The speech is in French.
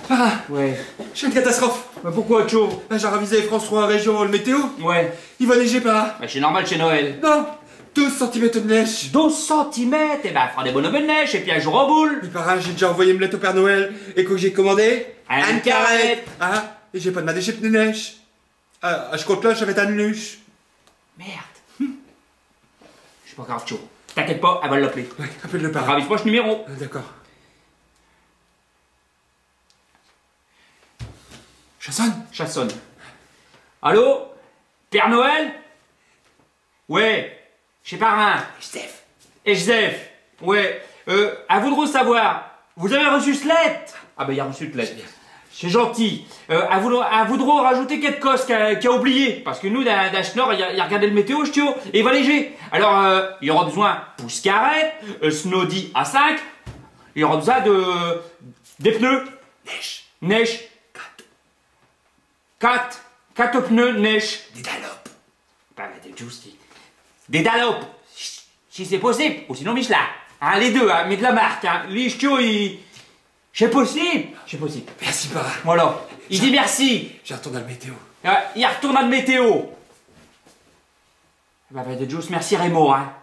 Para, Ouais. j'ai une catastrophe. Mais pourquoi, Cho? J'ai ravisé France 3 région, le météo. Ouais. Il va neiger, para. Bah, c'est normal chez Noël. Non, 12 centimètres de neige. 12 centimètres, et ben, fera des bonhommes de neige, et puis un jour en boule. Mais para, j'ai déjà envoyé une lettre au Père Noël. Et quoi que j'ai commandé? Une carrette. Et j'ai pas de ma déchet de neige. Je compte là, j'avais un nuche. Merde. C'est pas grave, Cho. T'inquiète pas, elle va l'appeler. Ouais, appelle le para. Ravise-moi ce numéro. D'accord. Ça sonne. Allô? Père Noël? Ouais. Chez Parrain. Steph. Et Joseph. Ouais. À vous de savoir. Vous avez reçu cette lettre? Ah ben il a reçu cette lettre. C'est gentil. À vous de rajouter quelque chose qu'il a oublié. Parce que nous, d'un schnorr, il a regardé le météo, et il va léger. Alors, il y aura besoin pouce carrette, Snowdy A5. Il y aura besoin des pneus. Neige. 4 pneus neige. Des dalopes. Bah, des dalopes. Si c'est possible. Ou sinon Michelin. Hein, les deux, hein, mais de la marque. Hein. Lui, c'est possible. C'est possible. Merci, para. Voilà. Il dit merci. J'ai retourné à la météo. Il retourne à la météo. Bah, de Juice, merci Rémo. Hein.